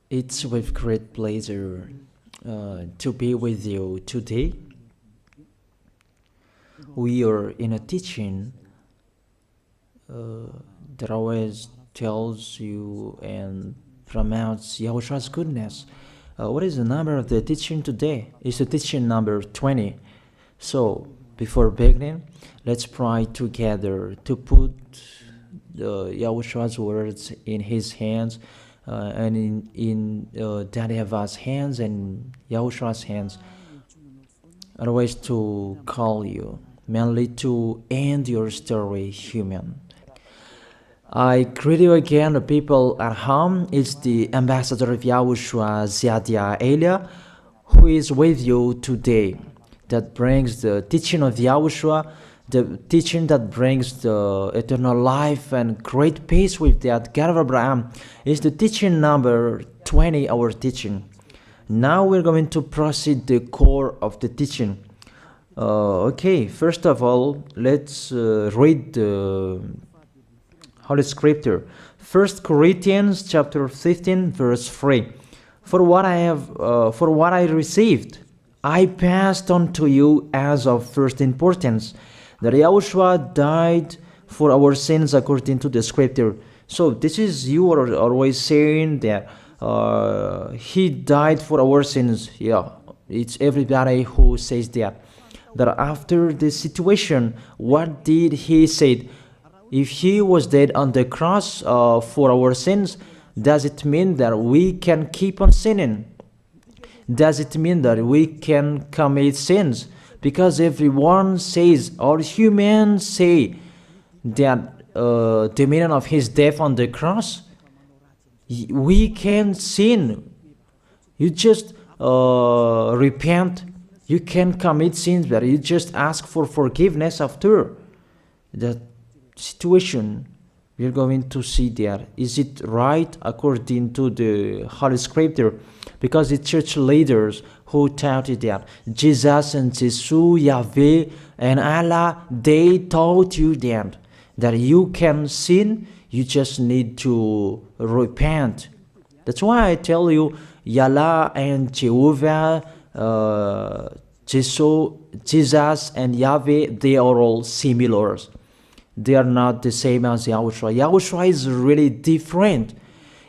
It's with great pleasure to be with you today. We are in a teaching that always tells you and promotes Yahushua's goodness. What is the number of the teaching today? It's the teaching number 20. So, before beginning, let's pray together to put Yahushua's words in his hands and in Daddy Yahvah's hands and Yahushua's hands. Otherwise, to call you, mainly to end your story human. I greet you again, the people at home. It's the ambassador of Yahushua, Ziadia Elia, who is with you today. That brings the teaching of Yahushua, the teaching that brings the eternal life and great peace with that God of Abraham. Is the teaching number 20, our teaching. Now we're going to proceed the core of the teaching. Okay, first of all, let's read the Holy Scripture. 1 Corinthians chapter 15, verse 3. For what I received, I passed on to you as of first importance, that Yahushua died for our sins according to the Scripture. So this is, you are always saying that he died for our sins. Yeah, it's everybody who says that. That after the situation, what did he say? If he was dead on the cross for our sins, does it mean that we can keep on sinning? Does it mean that we can commit sins? Because everyone says, or humans say, that the meaning of his death on the cross, we can sin. You just repent. You can commit sins, but you just ask for forgiveness after. The situation we're going to see there, is it right according to the Holy Scripture? Because the church leaders who taught it that Jesus and Jesus, Yahweh and Allah, they taught you that you can sin, you just need to repent. That's why I tell you, Yahlah and Jehovah, Jesus and Yahweh, they are all similar. They are not the same as Yahushua. Yahushua is really different.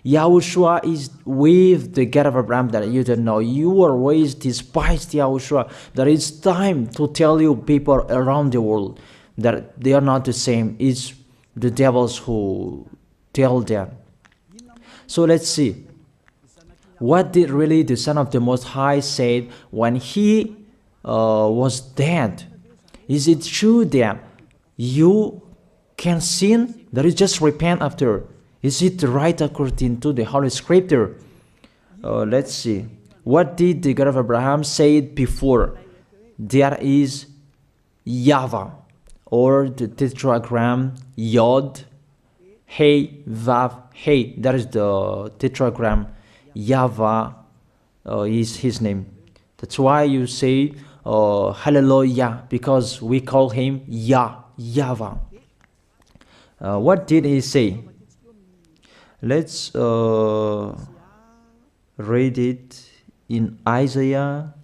Yahushua is with the God of Abraham that you don't know. You always despised Yahushua. That it's time to tell you people around the world that they are not the same. It's the devils who tell them. So let's see. What did really the Son of the Most High say when he was dead? Is it true that you can sin? That is just repent after. Is it right according to the Holy Scripture? Let's see. What did the God of Abraham say before? There is YAHVAH, or the tetragram Yod, Hey, Vav, Hey. That is the tetragram. YAHVAH is his name. That's why you say Hallelujah, because we call him YAHVAH. What did he say? Let's read it in Isaiah.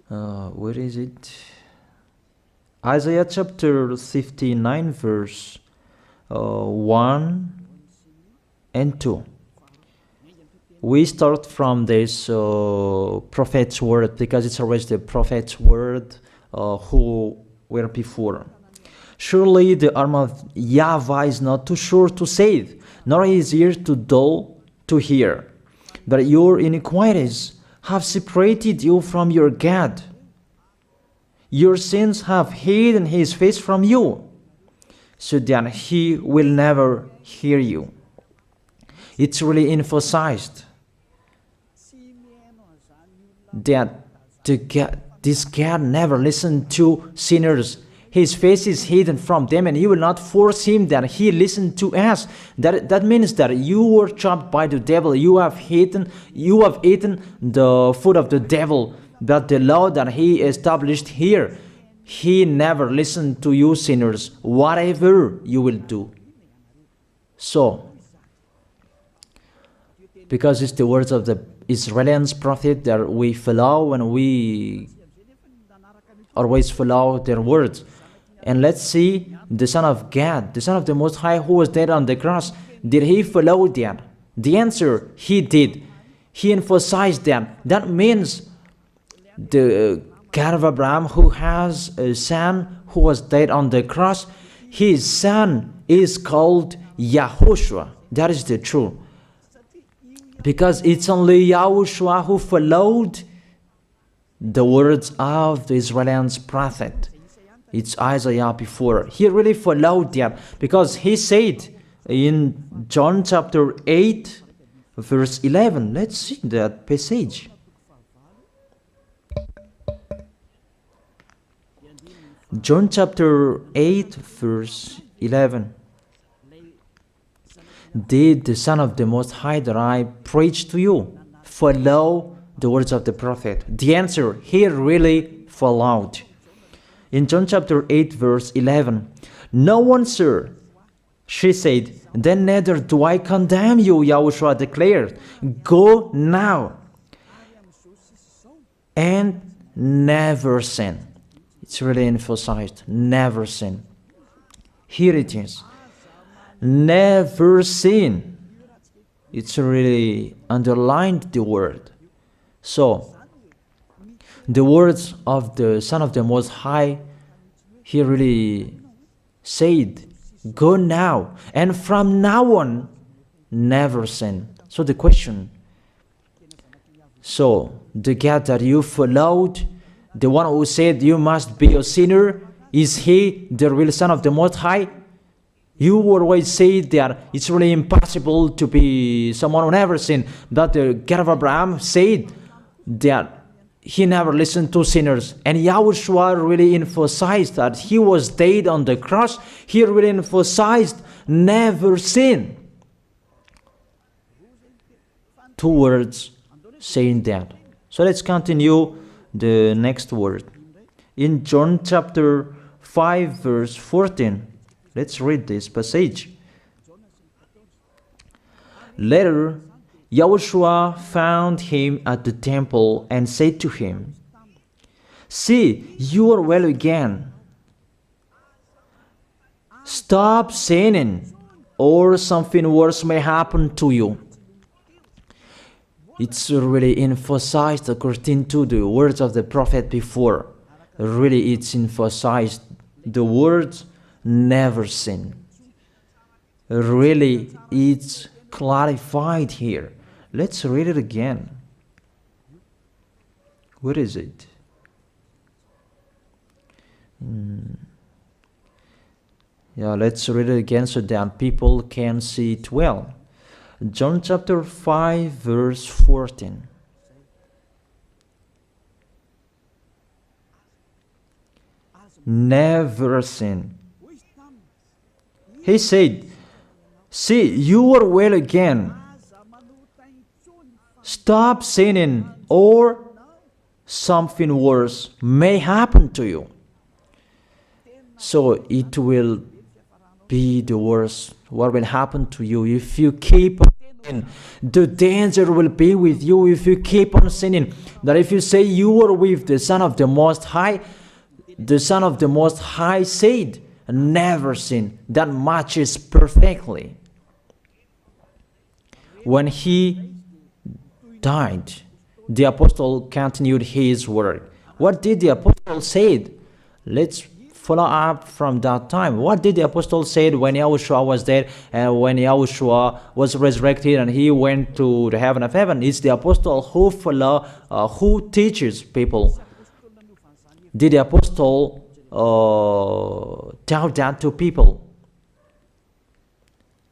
Where is it? Isaiah chapter 59, verse 1 and 2. We start from this prophet's word, because it's always the prophet's word who were before. Surely the arm of YAHVAH is not too short to save, nor his ear too dull to hear. But your iniquities have separated you from your God. Your sins have hidden his face from you, so that he will never hear you. It's really emphasized that this God never listened to sinners. His face is hidden from them, and he will not force him that he listened to us. That means that you were trapped by the devil. You have eaten the food of the devil. But the law that he established here, he never listened to you sinners, whatever you will do. So, because it's the words of the Israelians prophet that we follow, and we always follow their words. And let's see the Son of God, the Son of the Most High, who was dead on the cross. Did he follow that? The answer, he did. He emphasized that. That means the God of Abraham, who has a son who was dead on the cross, his son is called YAHOSHUAH. That is the truth. Because it's only YAHOSHUAH who followed the words of the Israelians prophet. It's Isaiah before. He really followed that, because he said in John chapter 8, verse 11. Let's see that passage. John chapter 8, verse 11. Did the Son of the Most High that I preach to you follow the words of the prophet? The answer, he really followed. In John chapter 8, verse 11, "No one, sir," she said, "then neither do I condemn you," YAHOSHUAH declared. "Go now and never sin." It's really emphasized, never sin. Here it is. Never sin. It's really underlined the word. So, the words of the Son of the Most High, he really said, go now, and from now on, never sin. So the question, so the God that you followed, the one who said you must be a sinner, is he the real Son of the Most High? You always say that it's really impossible to be someone who never sinned. But the God of Abraham said that he never listened to sinners. And YAHOSHUAH really emphasized that he was dead on the cross. He really emphasized never sin. Two words saying that. So let's continue the next word. In John chapter 5, verse 14. Let's read this passage. Later, YAHOSHUAH found him at the temple and said to him, "See, you are well again. Stop sinning, or something worse may happen to you." It's really emphasized according to the words of the prophet before. Really, it's emphasized the words never sin. Really, it's clarified here. Let's read it again. What is it? Yeah, let's read it again so that people can see it well. John chapter 5, verse 14. Never sin. He said, "See, you are well again. Stop sinning, or something worse may happen to you." So it will be the worst. What will happen to you if you keep on sinning? The danger will be with you if you keep on sinning. That if you say you are with the Son of the Most High, the Son of the Most High said, never sin. That matches perfectly. When he died, the apostle continued his work. What did the apostle say? Let's follow up from that time. What did the apostle say when YAHOSHUAH was dead and when YAHOSHUAH was resurrected and he went to the heaven of heaven? It's the apostle who teaches people. Did the apostle tell that to people?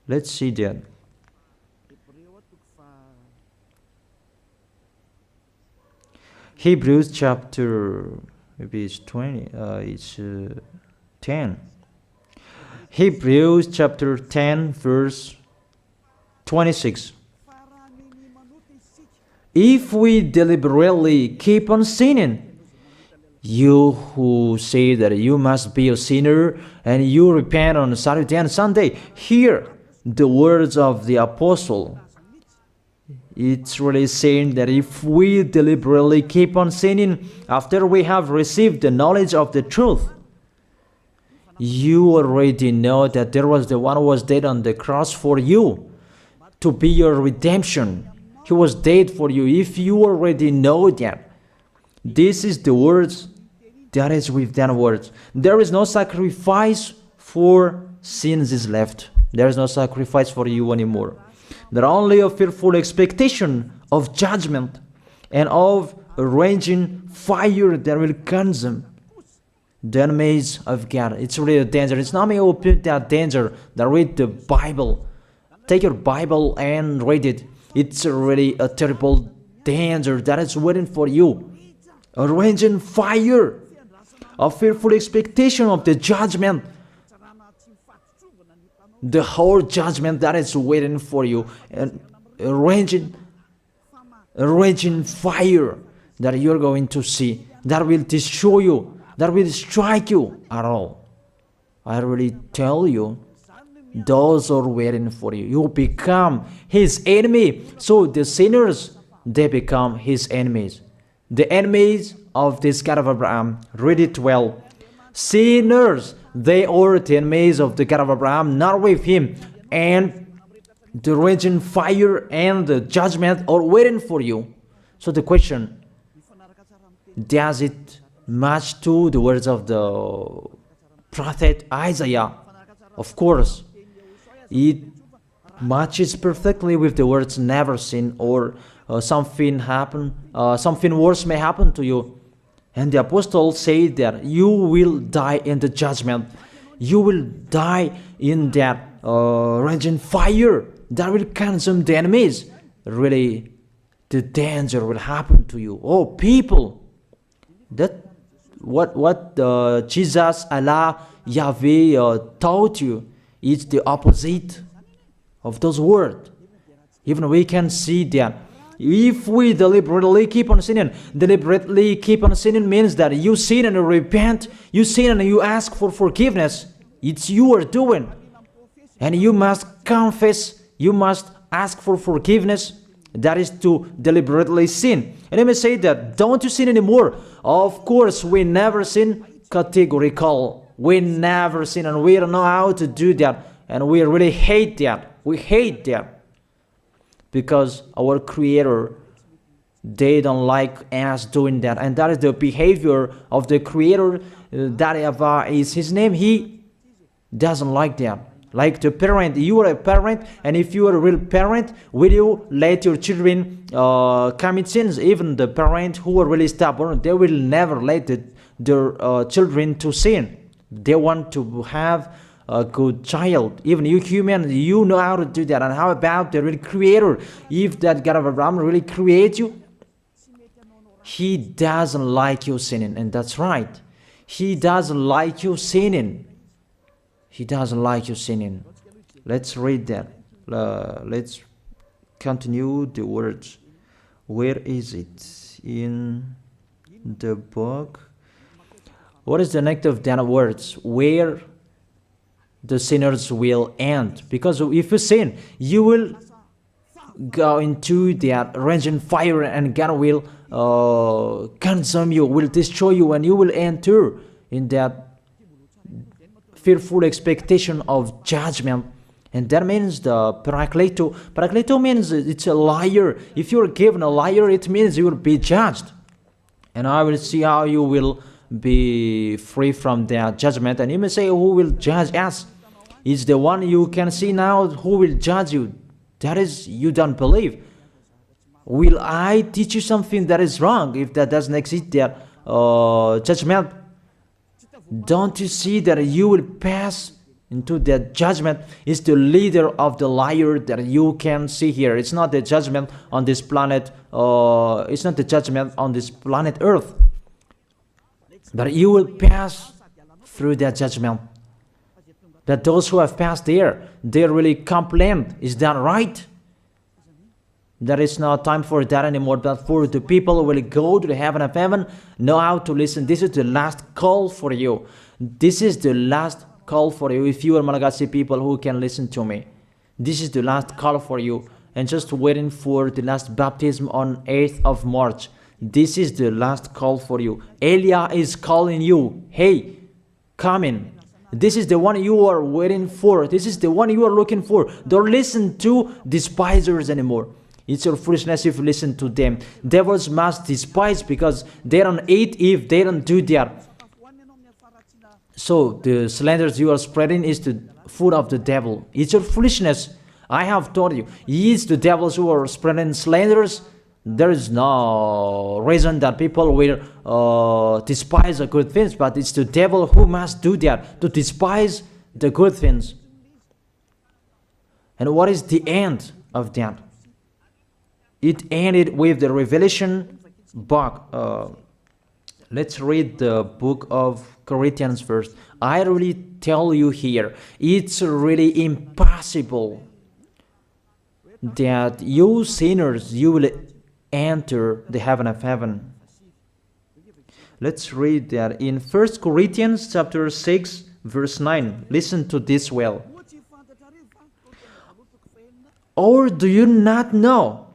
Let's see that. Hebrews chapter, maybe it's 20, it's 10. Hebrews chapter 10, verse 26. If we deliberately keep on sinning, you who say that you must be a sinner and you repent on Saturday and Sunday, here the words of the apostle. It's really saying that if we deliberately keep on sinning after we have received the knowledge of the truth, you already know that there was the one who was dead on the cross for you to be your redemption. He was dead for you. If you already know that, this is the words that is with that words. There is no sacrifice for sins is left. There is no sacrifice for you anymore. There are only a fearful expectation of judgment and of a raging fire that will consume the enemies of God. It's really a danger. It's not me who put that danger that read the Bible. Take your Bible and read it. It's really a terrible danger that is waiting for you. A raging fire, a fearful expectation of the judgment. The whole judgment that is waiting for you, and a raging fire that you're going to see, that will destroy you, that will strike you at all. I really tell you, those are waiting for you. You become his enemy. So the sinners, they become his enemies. The enemies of this God of Abraham, read it well. Sinners, they are the enemies of the God of Abraham, not with him. And the raging fire and the judgment are waiting for you. So the question, does it match to the words of the prophet Isaiah? Of course. It matches perfectly with the words never sin, or something worse may happen to you. And the apostle said that you will die in the judgment. You will die in that raging fire that will consume the enemies. Really, the danger will happen to you. Oh, people, that what Jesus, Allah, Yahweh taught you is the opposite of those words. Even we can see that. If we deliberately keep on sinning means that you sin and you repent, you sin and you ask for forgiveness. It's you are doing. And you must confess, you must ask for forgiveness. That is to deliberately sin. And I may say that, don't you sin anymore? Of course, we never sin categorical. We never sin, and we don't know how to do that. And we really hate that. We hate that. Because our Creator, they don't like us doing that. And that is the behavior of the Creator. That YAHVAH is his name. He doesn't like that. Like the parent, you are a parent, and if you are a real parent, will you let your children commit sins? Even the parents who are really stubborn, they will never let their children to sin. They want to have a good child. Even you human, you know how to do that. And how about the real Creator? If that God of Abraham really creates you, he doesn't like you sinning. And that's right. He doesn't like you sinning. He doesn't like you sinning. Let's read that. Let's continue the words. Where is it? In the book. What is the next of that words? Where the sinners will end. Because if you sin, you will go into that raging fire, and God will consume you, will destroy you, and you will enter in that fearful expectation of judgment. And that means the parakleto. Parakleto means it's a liar. If you're given a liar, it means you will be judged. And I will see how you will be free from that judgment. And you may say, who will judge us? It's the one you can see now who will judge you. That is, you don't believe. Will I teach you something that is wrong if that doesn't exist, that judgment? Don't you see that you will pass into that judgment? Is the leader of the liar that you can see here. It's not the judgment on this planet. It's not the judgment on this planet Earth. But you will pass through that judgment. That those who have passed there, they really complain. Is that right? There is no time for that anymore. But for the people who will go to the heaven of heaven, know how to listen. This is the last call for you. This is the last call for you. If you are Malagasy people who can listen to me, This is the last call for you. And just waiting for the last baptism on 8th of March. This is the last call for you. Elia is calling you. Hey, come in. This is the one you are waiting for. This is the one you are looking for. Don't listen to despisers anymore. It's your foolishness if you listen to them. Devils must despise because they don't eat if they don't do that. So the slanders you are spreading is the food of the devil. It's your foolishness. I have told you. It's the devils who are spreading slanders. There is no reason that people will despise the good things, but it's the devil who must do that, to despise the good things. And what is the end of that? It ended with the Revelation book. Let's read the book of Corinthians first. I really tell you here, it's really impossible that you sinners, you will enter the heaven of heaven. Let's read that in 1 Corinthians chapter 6 verse 9. Listen to this well. Or do you not know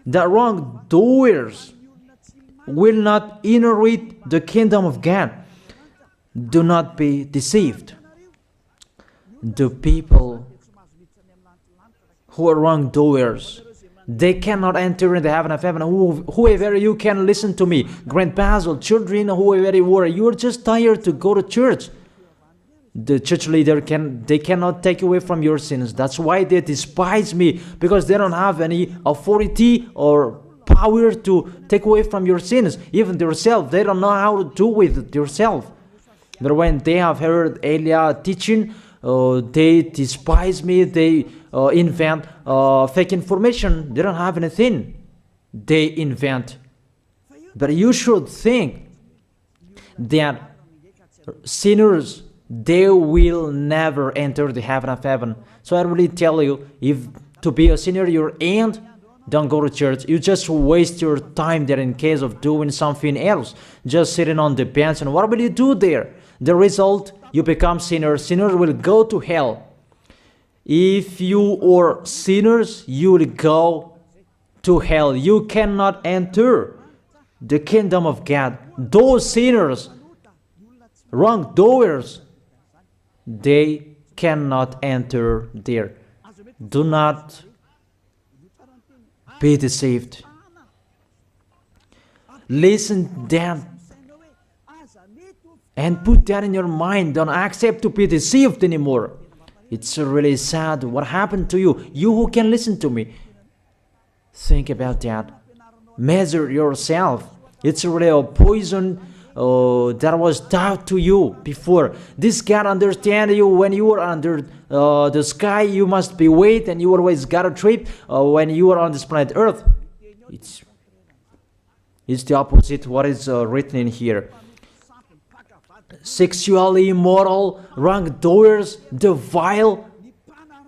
that wrongdoers will not inherit the kingdom of God? Do not be deceived. The people who are wrongdoers, they cannot enter in the heaven of heaven. Whoever you can listen to me, grandpas or children, whoever you are, you are just tired to go to church. The church leader they cannot take away from your sins. That's why they despise me, because they don't have any authority or power to take away from your sins. Even themselves, they don't know how to do with yourself. But when they have heard Elia teaching, they despise me. They invent fake information. They don't have anything. They invent. But you should think that sinners, they will never enter the heaven of heaven. So I really tell you, if to be a sinner your end, don't go to church. You just waste your time there in case of doing something else. Just sitting on the bench, and what will you do there? The result, you become sinners. Sinners will go to hell. If you are sinners, you will go to hell. You cannot enter the kingdom of God. Those sinners, wrongdoers, they cannot enter there. Do not be deceived. Listen then and put that in your mind. Don't accept to be deceived anymore. It's really sad what happened to you. You who can listen to me, think about that. Measure yourself. It's really a poison that was taught to you before. This God understand you when you are under the sky. You must be wait, and you always got a trip when you are on this planet Earth. It's the opposite what is written in here. Sexually immoral, wrongdoers, the vile,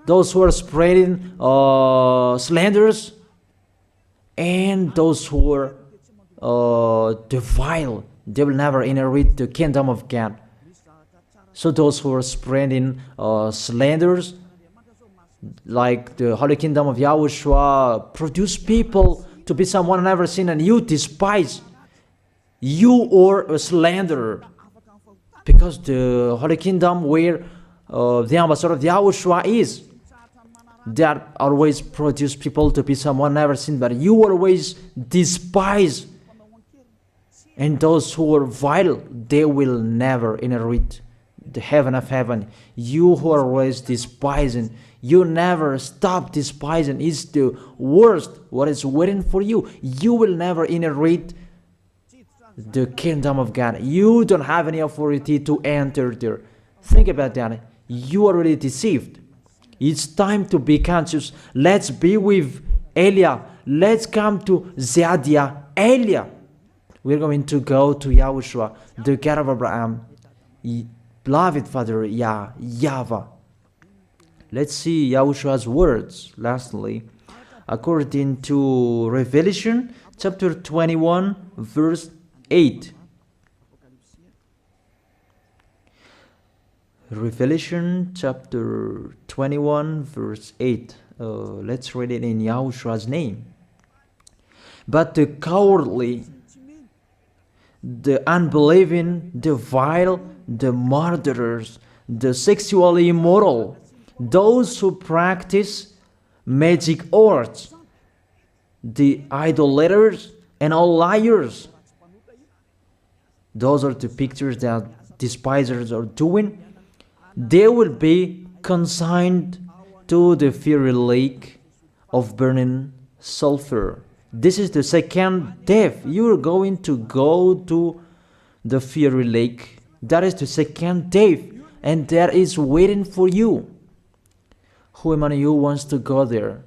those who are spreading slanders, and those who are the vile, they will never inherit the kingdom of God. So those who are spreading slanders, like the Holy Kingdom of YAHOSHUAH, produce people to be someone never seen, and you despise. You are a slanderer. Because the Holy Kingdom where the ambassador of YAHOSHUAH is, that always produce people to be someone never seen, but you always despise. And those who are vile, they will never inherit the heaven of heaven. You who are always despising, you never stop despising. It's the worst what is waiting for you. You will never inherit the kingdom of God. You don't have any authority to enter there. Think about that. You are already deceived. It's time to be conscious. Let's be with Elia. Let's come to Zadiah. Elia. We're going to go to YAHOSHUAH, the God of Abraham, beloved Father YAHVAH. Let's see YAHOSHUAH's words. Lastly, according to Revelation chapter 21 verse 8. Revelation chapter 21 verse 8. let's read it in Yahoshua's name. But the cowardly, the unbelieving, the vile, the murderers, the sexually immoral, those who practice magic arts, the idolaters, and all liars. Those are the pictures that despisers are doing. They will be consigned to the fiery lake of burning sulfur. This is the second death. You are going to go to the fiery lake. That is the second death, and that is waiting for you. Who among you wants to go there?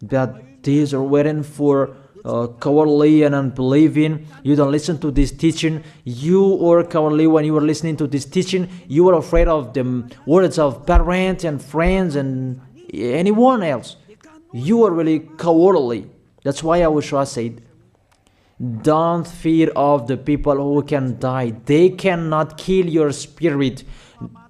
That these are waiting for cowardly and unbelieving. You don't listen to this teaching. You are cowardly when you are listening to this teaching. You are afraid of the words of parents and friends and anyone else. You are really cowardly. That's why YAHOSHUAH said, don't fear of the people who can die. They cannot kill your spirit.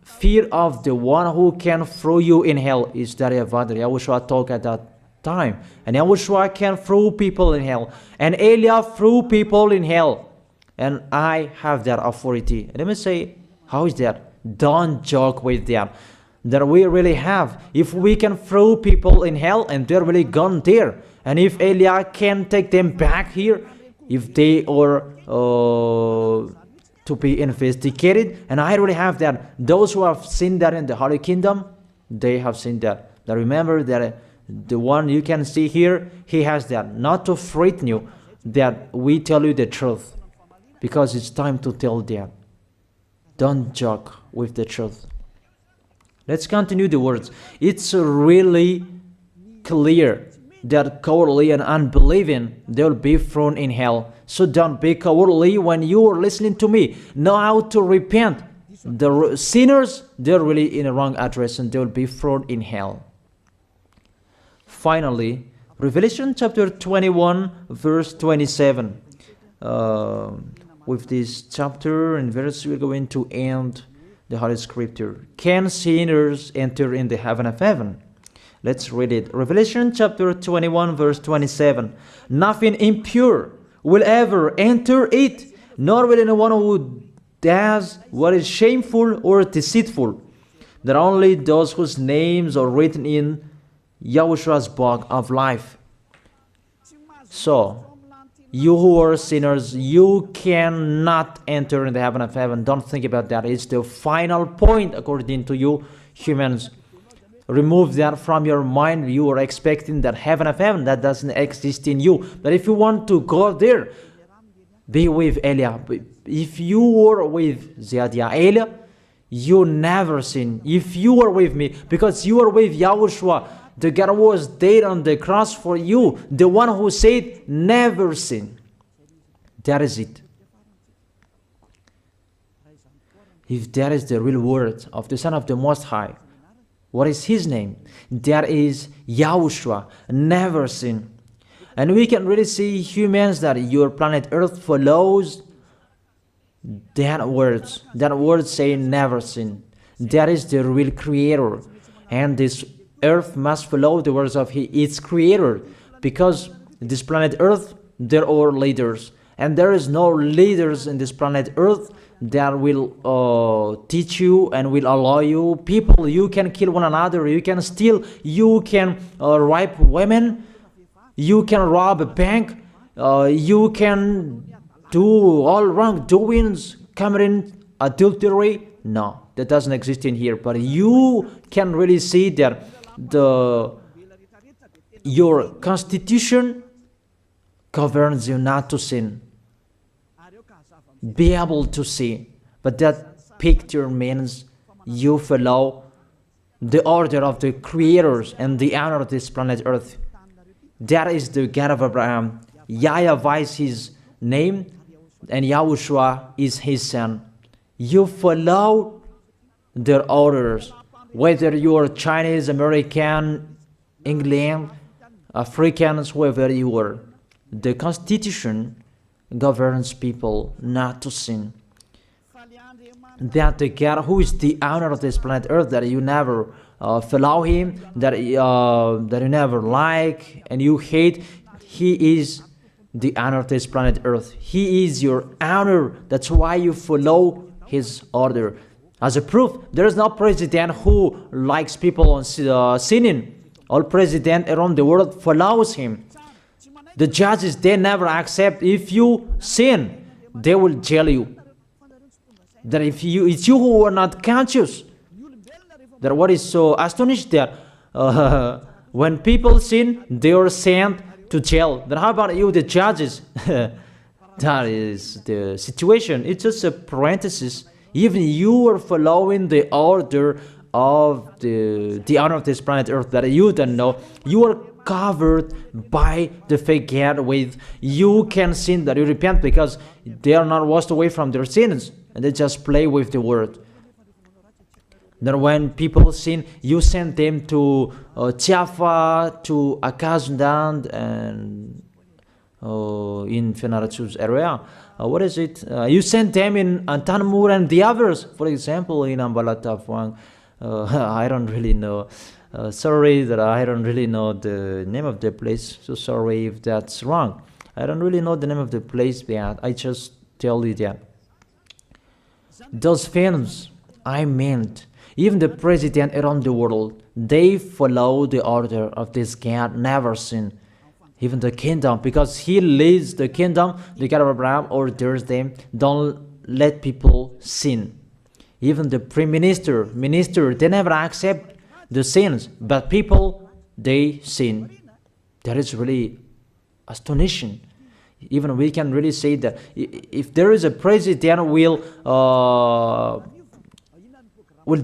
Fear of the one who can throw you in hell. Is that YAHVAH? YAHOSHUAH talked at that time. And YAHOSHUAH can throw people in hell. And Eliah threw people in hell. And I have that authority. Let me say, how is that? Don't joke with that. That we really have. If we can throw people in hell and they're really gone there, and if Eliah can take them back here, if they are to be investigated, and I really have that. Those who have seen that in the Holy Kingdom, they have seen that. Now remember that the one you can see here, he has that. Not to frighten you, that we tell you the truth, because it's time to tell that. Don't joke with the truth. Let's continue the words. It's really clear that cowardly and unbelieving, they will be thrown in hell. So don't be cowardly when you are listening to me. Know how to repent. The sinners, they're really in the wrong address and they will be thrown in hell. Finally, Revelation chapter 21, verse 27. With this chapter and verse, we're going to end the Holy Scripture. Can sinners enter in the heaven of heaven? Let's read it. Revelation chapter 21, verse 27. Nothing impure will ever enter it, nor will anyone who does what is shameful or deceitful. That only those whose names are written in YAHOSHUAH's book of life. So, you who are sinners, you cannot enter in the heaven of heaven. Don't think about that. It's the final point according to you humans. Remove that from your mind. You are expecting that heaven of heaven that doesn't exist in you. But if you want to go there, be with Eliah. If you were with Eliah, you never sin. If you are with me, because you are with YAHOSHUAH, the God was dead on the cross for you, the one who said never sin. That is it. If that is the real word of the Son of the Most High, what is his name? That is YAHOSHUAH, never sin. And we can really see humans that your planet Earth follows that words. That word saying never sin. That is the real creator. And this Earth must follow the words of its creator. Because this planet Earth, there are leaders. And there is no leaders in this planet Earth that will teach you and will allow you. People, you can kill one another, you can steal, you can rape women, you can rob a bank, you can do all wrongdoings, committing adultery. No, that doesn't exist in here. But you can really see that your constitution governs you not to sin. Be able to see. But that picture means you follow the order of the creators and the honor of this planet Earth. That is the God of Abraham. YAHVAH is his name, and YAHOSHUAH is his son. You follow their orders, whether you are Chinese, American, England, Africans, whoever you are. The Constitution governs people not to sin. that the God who is the owner of this planet Earth, that you never follow him, that you never like and you hate, he is the owner of this planet Earth. He is your owner. That's why you follow his order. As a proof, there is no president who likes people on sinning. All president around the world follows him. The judges, they never accept if you sin, they will jail you. That if it's you who are not conscious. That what is so astonished that when people sin, they are sent to jail. Then how about you, the judges? That is the situation. It's just a parenthesis. Even you are following the order of the owner of this planet Earth that you don't know. You are covered by the fake God with you can sin, that you repent, because they are not washed away from their sins and they just play with the word. That when people sin, you send them to YAHVAH, to Akazundand, and in Fenarachu's area. What is it? You send them in Antanmur and the others. For example, in Ambalatafwang. I don't really know. Sorry that I don't really know the name of the place. So sorry if that's wrong. I don't really know the name of the place, but I just tell you that. Those films, I meant, even the president around the world, they follow the order of this God, never sin. Even the kingdom, because he leads the kingdom, the God of Abraham orders them, don't let people sin. Even the prime minister, they never accept the sins, but people, they sin. That is really astonishing. Even we can really say that if there is a president will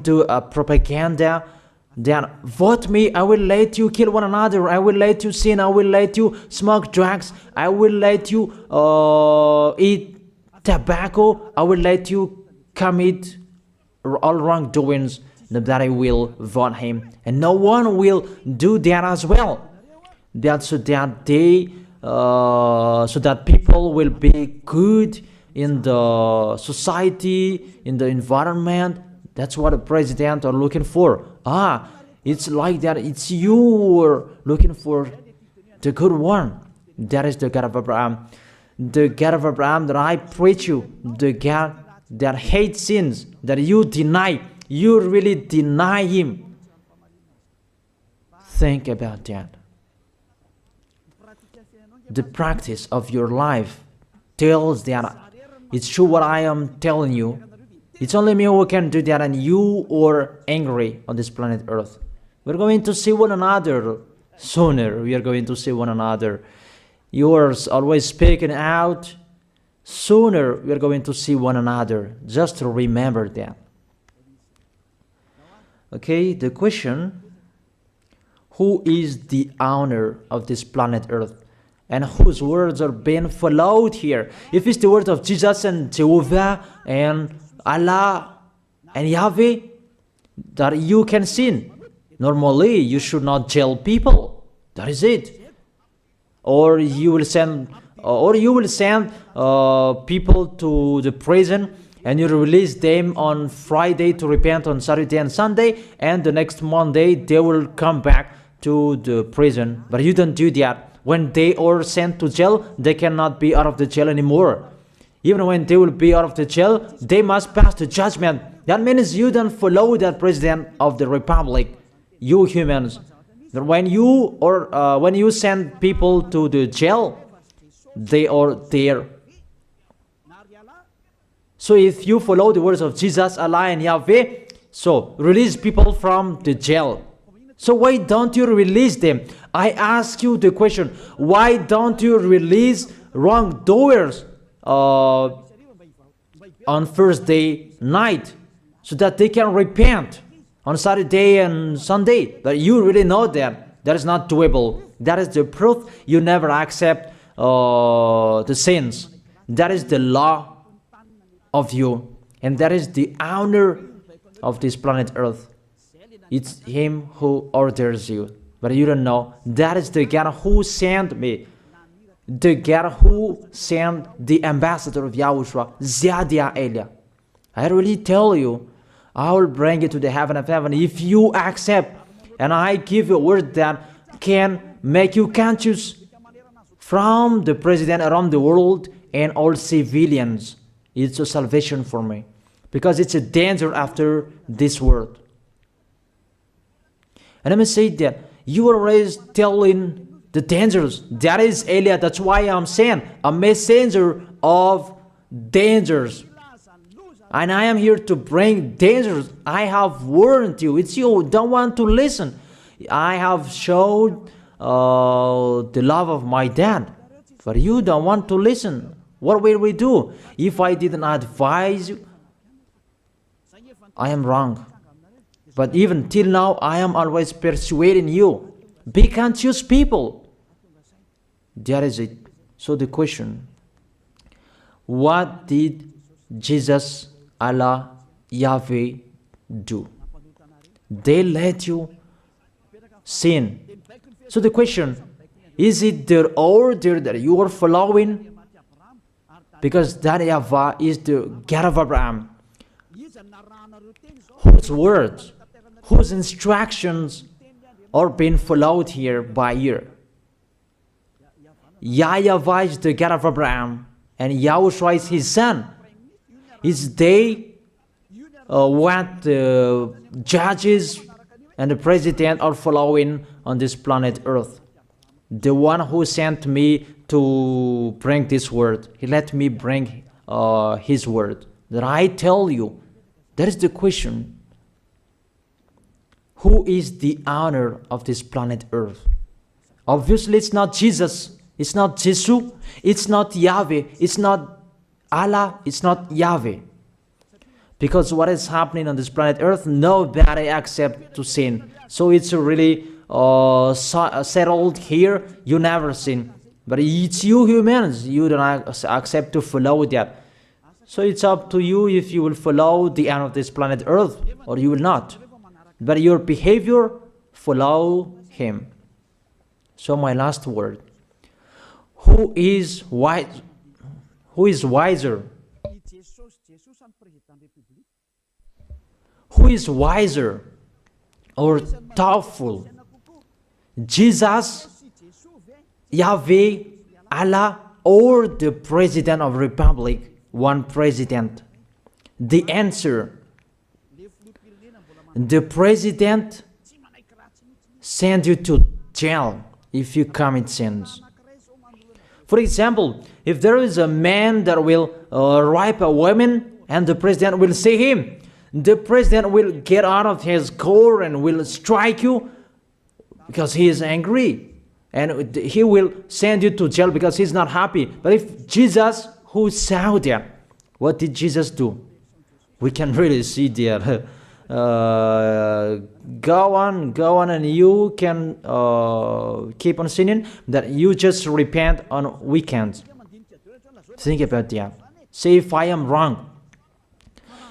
do a propaganda, then vote me, I will let you kill one another, I will let you sin, I will let you smoke drugs, I will let you eat tobacco, I will let you commit all wrongdoings, that I will vote him. And no one will do that as well. That's so that they so that people will be good in the society, in the environment. That's what the president are looking for. It's like that. It's you who are looking for the good one. That is the God of Abraham. The God of Abraham that I preach you. The God that hates sins, that you deny. You really deny him. Think about that. The practice of your life tells that it's true what I am telling you. It's only me who can do that, and you are angry on this planet Earth. We're going to see one another sooner. We are going to see one another. You are always speaking out. Sooner we are going to see one another. Just to remember that. Okay, the question: who is the owner of this planet Earth? And whose words are being followed here? If it's the word of Jesus and Jehovah and Allah and Yahweh, that you can sin. Normally, you should not jail people. That is it. Or you will send, people to the prison, and you release them on Friday to repent on Saturday and Sunday, and the next Monday they will come back to the prison. But you don't do that. When they are sent to jail, they cannot be out of the jail anymore. Even when they will be out of the jail, they must pass the judgment. That means you don't follow that president of the republic, you humans. When you send people to the jail, they are there. So if you follow the words of Jesus, Allah and Yahweh, so release people from the jail. So why don't you release them? I ask you the question, why don't you release wrongdoers on Thursday night so that they can repent on Saturday and Sunday? But you really know that that is not doable. That is the proof you never accept the sins. That is the law of you, and that is the owner of this planet Earth. It's him who orders you, but you don't know. That is the God who sent me, the God who sent the ambassador of Yahushua, Zadia Elia. I really tell you, I will bring you to the heaven of heaven if you accept, and I give you a word that can make you conscious from the president around the world and all civilians. It's a salvation for me, because it's a danger after this world. And let me say that you are always telling the dangers. That is Eliah. That's why I'm saying a messenger of dangers. And I am here to bring dangers. I have warned you. It's you who don't want to listen. I have showed the love of my dad, but you don't want to listen. What will we do? If I didn't advise you, I am wrong. But even till now, I am always persuading you. Be conscious people. That is it. So the question, what did Jesus, Allah, Yahweh do? They let you sin. So the question, is it their order that you are following? Because that YAHVAH is the God of Abraham, whose words, whose instructions are being followed here by year. YAHVAH is the God of Abraham, and YAHOSHUAH is his son. Is they what the judges and the president are following on this planet Earth. The one who sent me to bring this word, he let me bring his word. That I tell you, that is the question. Who is the owner of this planet Earth? Obviously, it's not Jesus. It's not Jesus. It's not Yahweh. It's not Allah. It's not Yahweh. Because what is happening on this planet Earth, nobody accepts to sin. So it's really settled here. You never sin. But it's you humans. You don't accept to follow that. So it's up to you if you will follow the end of this planet Earth or you will not. But your behavior, follow him. So my last word. Who is wise? Who is wiser? Who is wiser or thoughtful? Jesus, Yahweh, Allah, or the President of Republic? One president. The answer. The president sends you to jail if you commit sins. For example, if there is a man that will rape a woman and the president will see him, the president will get out of his car and will strike you because he is angry. And he will send you to jail because he's not happy. But if Jesus, who saw that, what did Jesus do? We can really see that. Go on, and you can keep on sinning, that you just repent on weekends. Think about that. Say if I am wrong.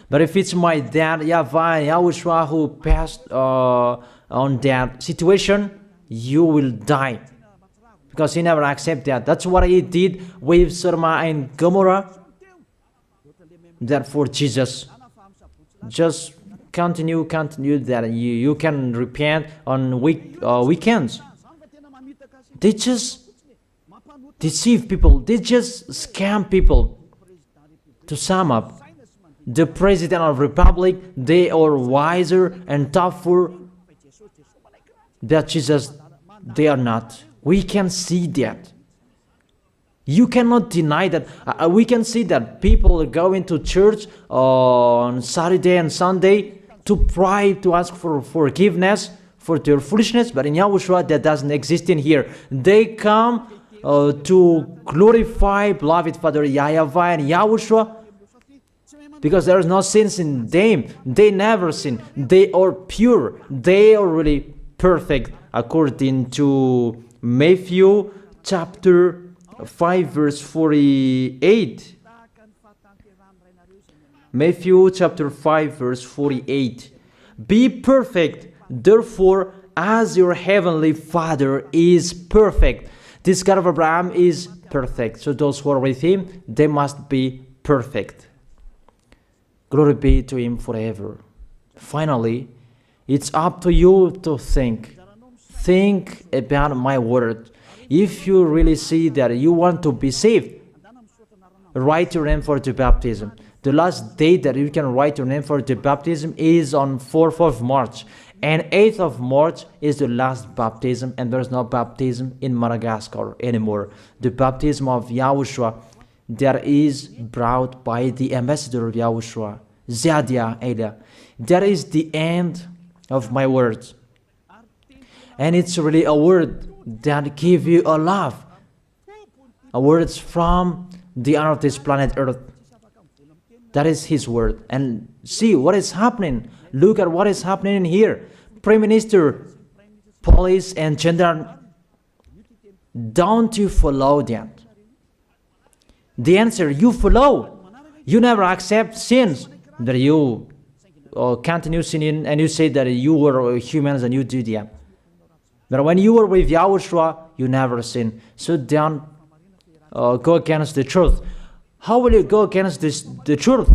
But if it's my dad, YAHVAH, YAHOSHUAH, who passed on that situation, you will die. Because he never accepted that. That's what he did with Sodom and Gomorrah. Therefore, Jesus, just continue that you can repent on weekends. They just deceive people. They just scam people. To sum up, the President of Republic, they are wiser and tougher than Jesus. They are not. We can see that. You cannot deny that. We can see that people are going to church on Saturday and Sunday to pray, to ask for forgiveness for their foolishness. But in YAHOSHUAH, that doesn't exist in here. They come to glorify beloved Father YAHVAH and YAHOSHUAH because there is no sins in them. They never sin. They are pure. They are really perfect according to Matthew chapter 5 verse 48. Matthew chapter 5 verse 48. Be perfect, therefore, as your heavenly Father is perfect. This God of Abraham is perfect. So those who are with him, they must be perfect. Glory be to Him forever. Finally, it's up to you to think. Think about my word. If you really see that you want to be saved, write your name for the baptism. The last date that you can write your name for the baptism is on 4th of March. And 8th of March is the last baptism, and there's no baptism in Madagascar anymore. The baptism of Yahushua that is brought by the ambassador of Yahushua, Zadia Elia. That is the end of my words. And it's really a word that gives you a love. A word from the honor of this planet Earth. That is His word. And see what is happening. Look at what is happening here. Prime Minister, police and gendarme, don't you follow that? The answer, you follow. You never accept sins. That you continue sinning and you say that you were humans and you do that. But when you were with Yahushua, you never sin. So don't go against the truth. How will you go against the truth?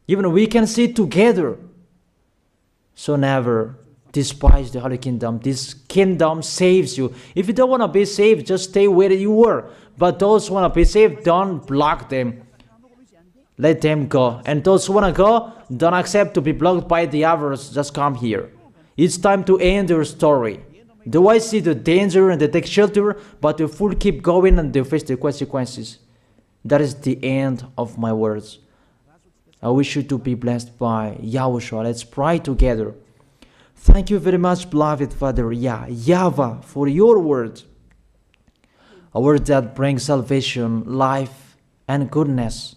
Even we can sit together. So never despise the Holy Kingdom. This kingdom saves you. If you don't want to be saved, just stay where you were. But those who want to be saved, don't block them. Let them go. And those who want to go, don't accept to be blocked by the others. Just come here. It's time to end your story. Do I see the danger and they take shelter, but the fool keep going and they face the consequences? That is the end of my words. I wish you to be blessed by Yahushua. Let's pray together. Thank you very much, beloved Father YAHVAH, for your word. A word that brings salvation, life, and goodness.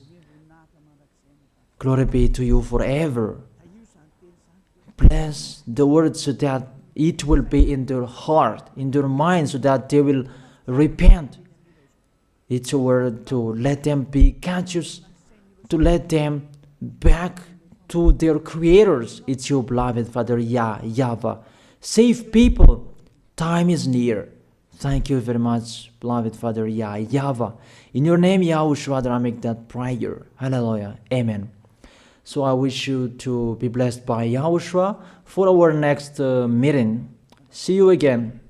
Glory be to you forever. Bless the word so that it will be in their heart, in their mind, so that they will repent. It's a word to let them be conscious, to let them back to their creators. It's your beloved Father YAHVAH. Save people. Time is near. Thank you very much, beloved Father YAHVAH. In your name, Yahushua, that I make that prayer. Hallelujah. Amen. So I wish you to be blessed by Yahushua for our next meeting. See you again.